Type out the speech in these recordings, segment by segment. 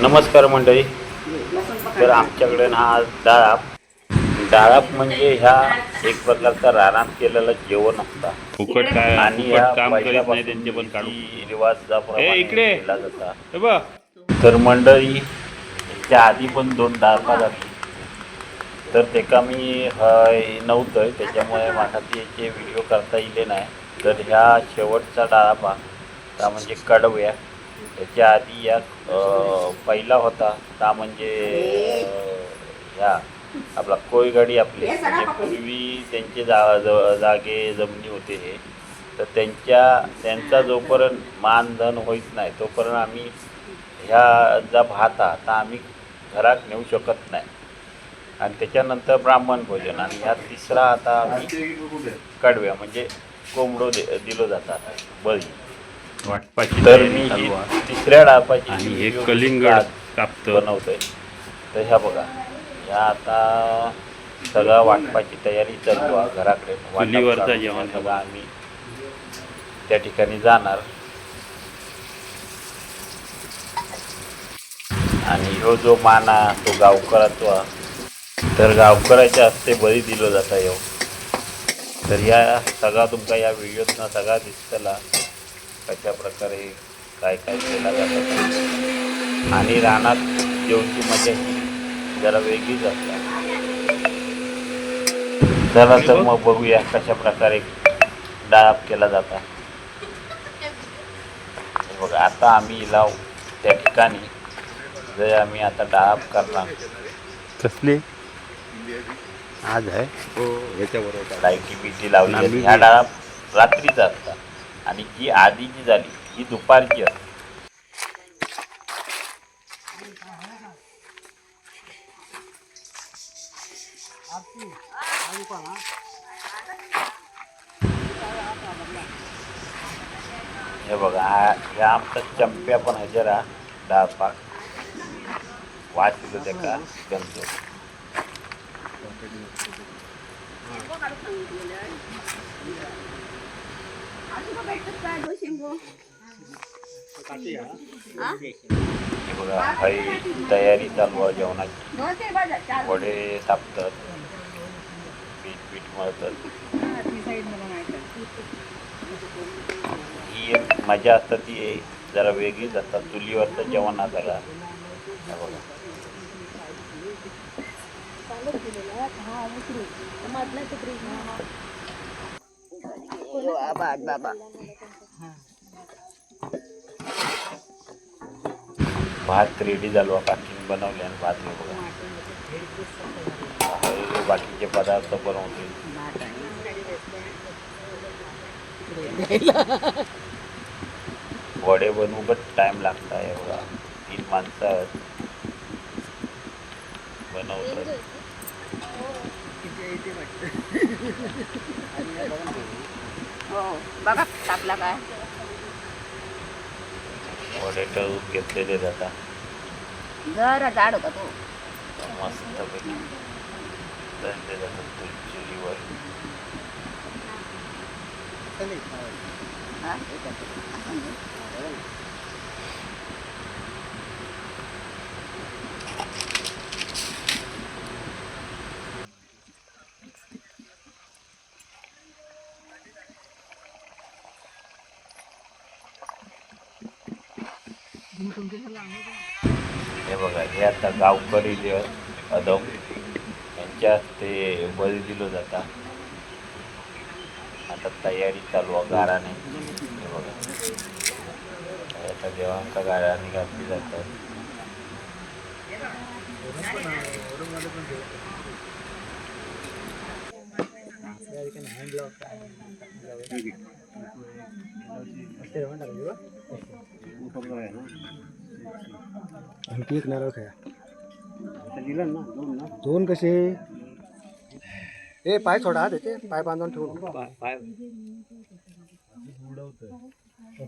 नमस्कार मंडळी. तर आमच्याकडे ना आज डाळाप म्हणजे ह्या एक प्रकारचा रानात केलेला जेवण असता फुकट काय आणि फुकट ह्या काम करीत नाही पहिल्यापासून त्यांचे पण काढू. रिवाजाप्रमाणे इकडे केला जाता. हे बघ. तर मंडळी ह्याच्या आधी पण 2 डाळपा झाली, तर तेका मी नव्हतं, त्याच्यामुळे मला त्याचे व्हिडिओ करता येईल नाही. तर ह्या शेवटचा डाळपा त्या म्हणजे कडव्या. त्याच्या आधी या पहिला होता त्या म्हणजे ह्या आपला कोयगाडी आपली म्हणजे पूर्वी त्यांचे जागे जमिनी होते हे. तर त्यांचा जोपर्यंत मानधन होत नाही तोपर्यंत आम्ही ह्या जा भात हा तर आम्ही घरात नेऊ शकत नाही. आणि त्याच्यानंतर ब्राह्मण भोजन आणि ह्या तिसरा आता आम्ही कडव्या म्हणजे कोंबडो दिलो जातात बळी. वाटपाची तर तयारी मी ही चालू आहे तिसऱ्या डाळपाची आणि हे व्हिडिओ कलिंगड कापतं. बनवतोय. तर ह्या बघा, ह्या आता सगळं वाटपाची तयारी चालू आहे घराकडे. वाटप चुलीवरचा काढून जेवण सगळं आम्ही त्या ठिकाणी जाणार. आणि ह्यो जो माना तो गावकराचा, तर गावकराच्या हस्ते बळी दिलो जाता ह्यो. तर या सगळा तुमका या व्हिडिओतनं सगळा दिसतला कशा प्रकारे काय काय केला जातं. आणि रानात जेवची मजा ही जरा वेगळीच असते. चला तर मग बघूया कशा प्रकारे डाळप केला जाता. बघा आता आम्ही लाव त्या ठिकाणी जे आम्ही आता डाळप करणार. कसली आज आहे हो याच्याबरोबर लाईटी बिटी लावली. ह्या डाळप रात्रीचा असतात आणि जी आधी जी झाली ही दुपारची असते. हे बघा ह्या आमचा चंप्या पण हजरा डाळपाक वाच दिलो त्याका गंजो. हे बघा हई तयारी चालू आहे जेवणाची. वडे तापतात, पीठ मळतात. ही एक मजा असतात ती जरा वेगळीच असतात. चुलीवरचं जेवण जरा बघा. भात रेडी झालो, काकीने बनवले आणि भात हे बघा. बाकीचे पदार्थ बनवते. वडे बनवून टाइम लागता आहे बघा. 3 माणसं बनवतात. बघा टाकला काय वडे तळून घेतलेले जातात जरा जाड होता तो. मस्तपैकी तळले जातात चुलीवर. हा? हे बघा हे आता गावकरी जे अदम यांच्या हस्ते बळी दिलो जाता. आता तयारी चालू आहे गाराने. हे बघा आता देवांका गाराने घातली जातात. आणखी एक नारळ खाया. दोन कसे ए पाय थोडा हात येते पाय बांधून ठेवून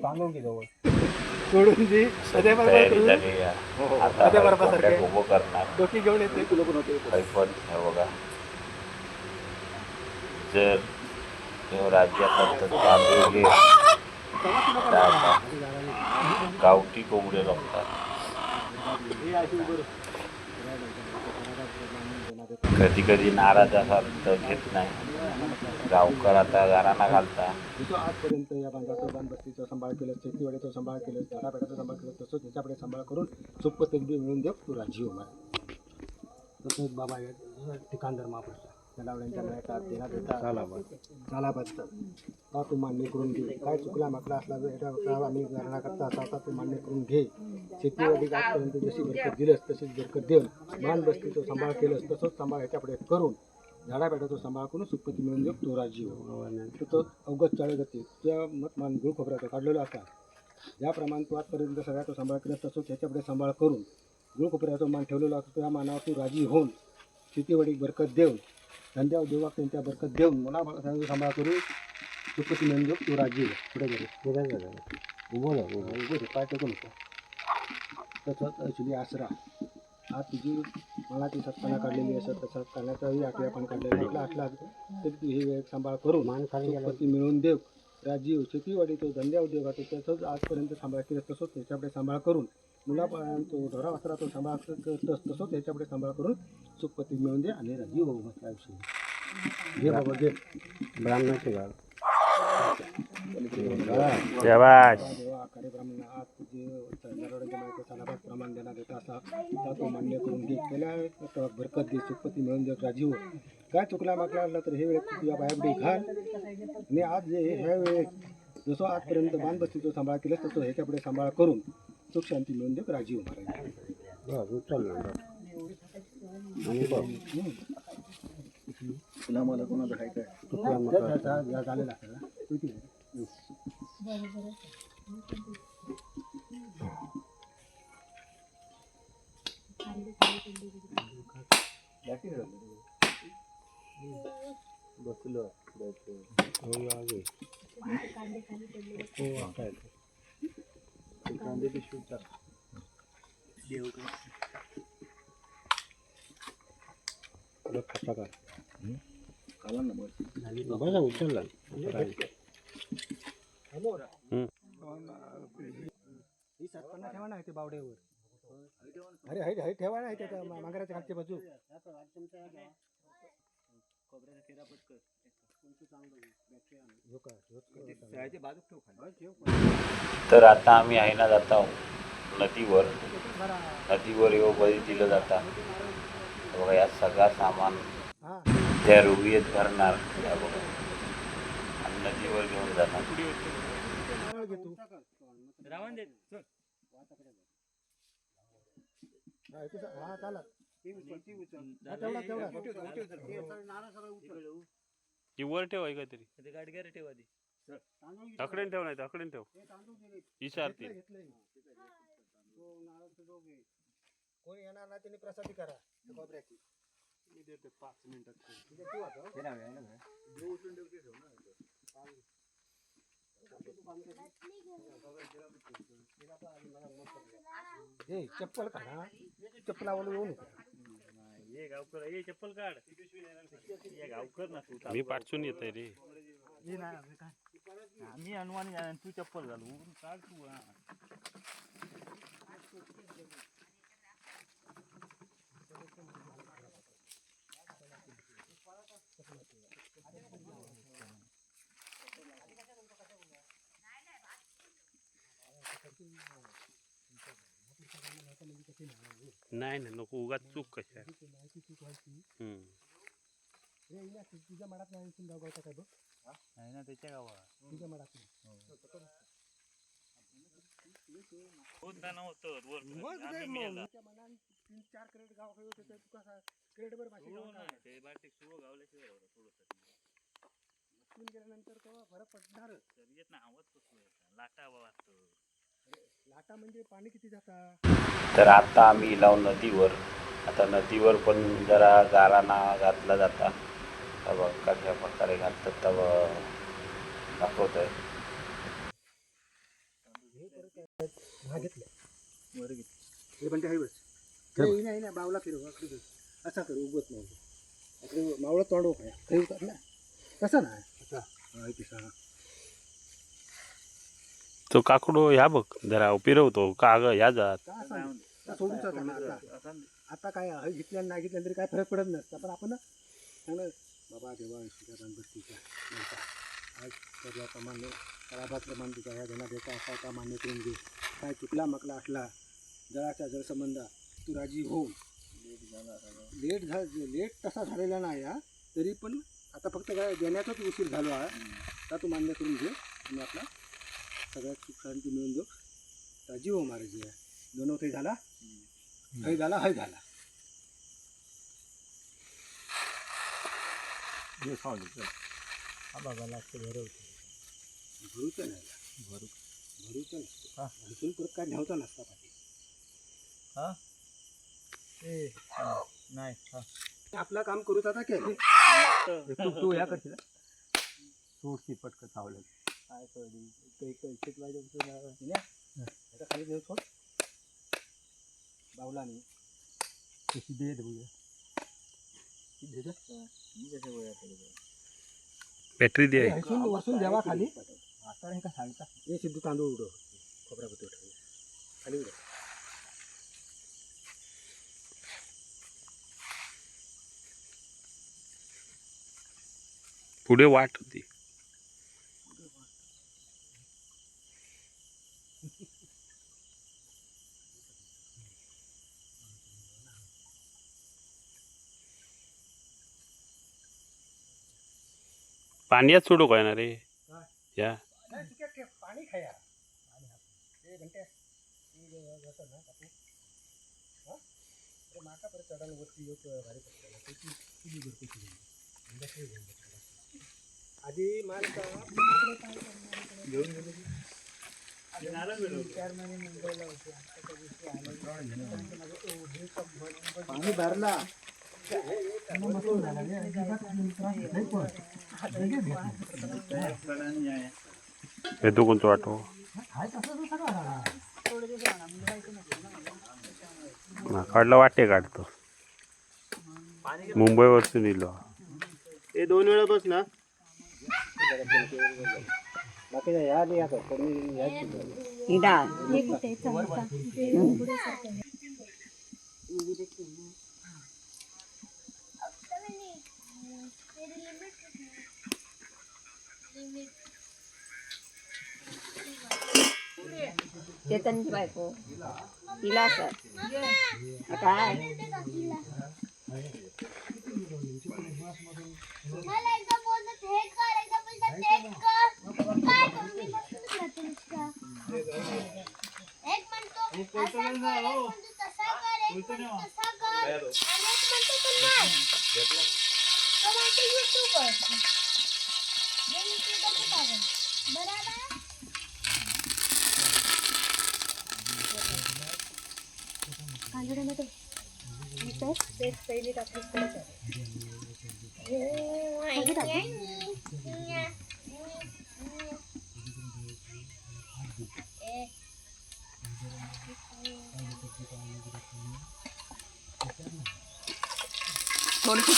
बांधून की जवळ सोडून दे. तयारी झाली आहे. आता कोंबड्या उभं करणार. डोकी घेऊन येते तुला पण होते. काही पण हे बघा जर राज्यात तांदूळ घे गावठी कोंबडे लागतात. कधी कधी नाराज असाल तर घेत नाही. गावकर आता गाराणा घालता. जसं आजपर्यंत या बांधाचं बांधबस्तीचा सांभाळ केलं, शेतीवाडीचा सांभाळ केलं, झाडापेटाचा सांभाळ केलं, तसंच ह्याच्याकडे सांभाळ करून सोपत बी मिळून देऊ तू राजीव मला. तसंच बाबा ठिकाणदार महापुरुष जनावरांच्या मळ्यात देण्यात देता चाला बसतात का तू मान्य करून घे. काय चुकला माकला असला तर आम्ही गणना करता असा तू मान्य करून घे. शेतीवाडी आजपर्यंत जशी बरकत दिलंस तशीच बरकत देऊन बांधबस्तीचं सांभाळ केलंस तसंच सांभाळ ह्याच्यापुढे करून झाडापेटाचा सांभाळ करून सुखपती मिळून देऊ तो राजीव. तो अवगत चाळे जाते त्या मत मान गुळ खोबऱ्याचं काढलेलं असतात. ज्याप्रमाणे तू आजपर्यंत सगळ्याचा सांभाळ केला तसंच ह्याच्यापुढे सांभाळ करून गुळ खोबऱ्याचा मान ठेवलेला असतो. त्या मानावर तू राजी होऊन शेतीवाडी बरकत देऊन धंद्या उद्योगात त्यांच्या बरकत देऊन मला सांभाळ करून सुखपती मिळून देऊ तो राजीव. पुढे गेले उभं पाय टेकून होतं. तसंच ॲक्च्युली आसरा आज तुझी मनाची सत्ताना काढलेली असत तसं काढण्याचाही आठव्या पण काढलेला आठला तरी तू हे एक सांभाळ करून सुखपती मिळून देव राजीव. शेतीवाडी तो धंद्या उद्योगात तसंच आजपर्यंत सांभाळ केलं तसंच त्याच्याकडे सांभाळ करून मुलापर्यंत तो ढोरा वासरा तो सांभाळ करतोस तसंच त्याच्याकडे सांभाळ करून सुखपती मिळून दे आणि राजीव भाऊ म्हटल्या विषयी घे बाबा घे. ब्राह्मणाचे गाव आखाडे ब्राह्मण आज तुझे नरवड्याच्या माहिती सलाबाद प्रमाण देण्यात येतं असा तो मान्य करून घे. केल्या बरकत दे सुखपती मिळून दे राजीव. काय चुकला मागला असला तर हे वेळेस तुझ्या बायापुढे घाल आणि आज जे ह्या वेळेस जसं आजपर्यंत बांधबस्तीचं सांभाळ केलं तसं ह्याच्यापुढे सांभाळ करून सुख शांती मिळून दे राजीव तुला मला कोणाचं आहे काय झालेला बसलो कांदे पिशवी खाता का ना उचलला ही सातपन्ना ठेवा ना ते बावड्यावर. अरे हाईट हाईट ठेवा ना त्याच्या मांगराच्या खालची बाजू. तर आता आम्ही आहे ना जात आहोत नदीवर येऊ बळी दिलं जाता. बघा या सगळा सामान त्या रुगीत भरणार बघा आणि नदीवर घेऊन जाणार. वर ठेव आहे काहीतरी गाडग्यावर ठेव आधी आकडेन ठेव नाही आकडेन ठेव विचारते कोण येणार नाही त्यांनी प्रसादी करा खोबऱ्याची. मी देतो 5 मिनिटात. हे चप्पल काढा चप्पलावर येऊ नको. ये गावकर ये चप्पल काढ ये गावकर ना तू मी पाठवून येतोय रे. मी अनुमान तू चप्पल घालू काढ तू. नाही ना नको उगाच चूक कशा तुझ्या मनात नाही गावचा काय बघ आहे ना त्याच्या गावात तुझ्या मनात मनात 3-4 क्रेडिट गावाकडे होते तू कसा क्रेडिट वर गेल्यानंतर तेव्हा फरक पडणार. लाटा म्हणजे पाणी किती जाता. तर आता आम्ही लावू नदीवर. आता नदीवर पण जरा गाराणा घातला जाता. बघा कशा प्रकारे घालतात तेव्हा दाखवत आहे. पण ते बावला फिरव असा कर उगवत नाही मावळं तोंड काही ना कसं नाही. तो काकडो ह्या बघ जरा फिरवतो का ग ह्या जात आता सोडूच आता काय घेतल्या नाही घेतल्या तरी काय फरक पडत नसतं. पण आपण चांगलं बाबा देवा गणपतीच्या आज प्रमाणे प्रमाणे तुझ्या ह्या जनादेचा असा का मान्य करून घे. काय चुकला मकला असला जळाचा जळसंबंध तू राजी हो. लेट तसा झालेला नाही हा, तरी पण आता फक्त काय देण्याचाच उशीर झालो आहे. आता तू मान्य करून घे आणि आपला सगळ्यात सुख शांती मिळून देऊ. राजी हो महाराज दोन काही झाला हय झाला हय झाला. बाबा लागते भरूचं नाही भरूचं नसतं भरून परत काय घ्यावचा नसता पाठी नाही आपलं काम करूच आता काय तू या करशील सोडशी पटकन चावलं काय आता खाली देऊ सोड बावला नाही कशी दे बघूया बॅटरी दे वसून द्यावा खाली आता का सांगता हे सिद्धू तांदूळ उडव खोबऱ्यापती उठव खाली उडव. पुढे वाट होती. पाण्यात सोडू काय ना रे या पाणी खाया घंटे माका परत चढायला वरती लोक भारी आधी माल का घेऊन गेलो 4 महिने मुंबईला होते. पाणी भरला हे तू कोणतं वाटो काढला वाटे काढतो मुंबईवरसून इलो हे 2 वेळा बस ना बाकी या नाही आता चेतनची बायको तिला सर काय पहिली थोडीशी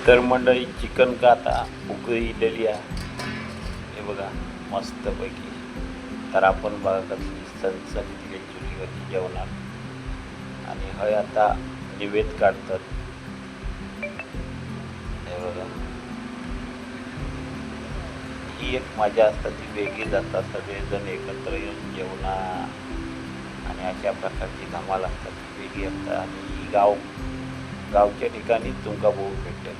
तर मंडळी चिकन का आता उकळलेली आहे हे बघा मस्तपैकी. तर आपण बघा कसली सणसणीतली चुलीवरची जेवणार आणि हय आता निवेद काढतात हे बघा. ही एक मजा असतात ती वेगळी जातात सगळेजण एकत्र येऊन जेवणा आणि अशा प्रकारची धमाल असतात ती वेगळी असतात. आणि ही गावच्या ठिकाणी तुमका बघू भेटते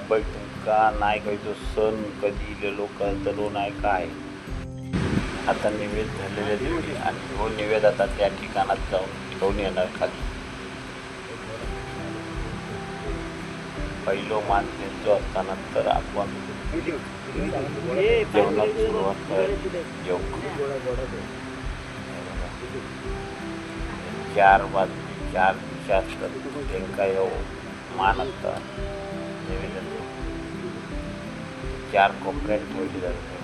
बाई तुमका नाही काही तो सण कधी इलेलो कळतलो नाही काय. आता निवेद झालेले दिवशी आणि हो निवेद आता त्या ठिकाणात जाऊन घेऊन येणार खाली. पहिलो मान त्यांचो असताना तर आपण जेवणात सुरुवात जेवण 4 बाजू 4 दिशा असतात त्यांना मान असतात. निवेदन 4 कोपऱ्यात ठेवले जाते.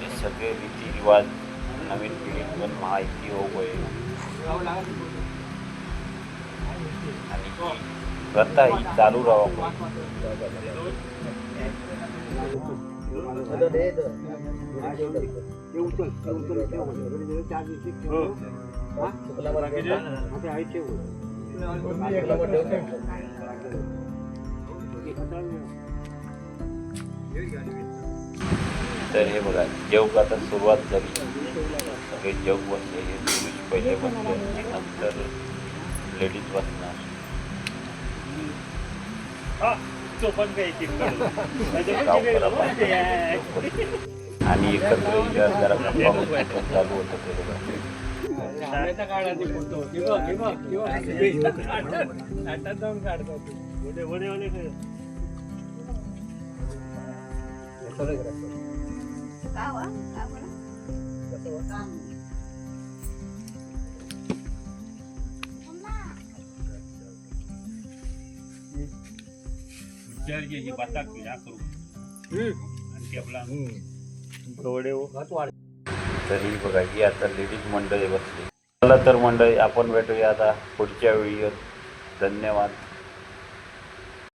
हे सगळे रीतिरिवाज नवीन पिढीत पण माहिती हो गए आणि प्रथा ही चालू राहावं. तर हे बघा जेवण आता सुरुवात झाली. सगळे जेव बसले. हे पुरुष पहिले बसले नंतर लेडीज बसणार. आणि एकत्र जरा गप्पा चालू होतं ते बघा. तरी बघा ही आता लेडीज मंडळी बसली. चला तर मंडळी आपण भेटूया आता पुढच्या व्हिडिओत. धन्यवाद.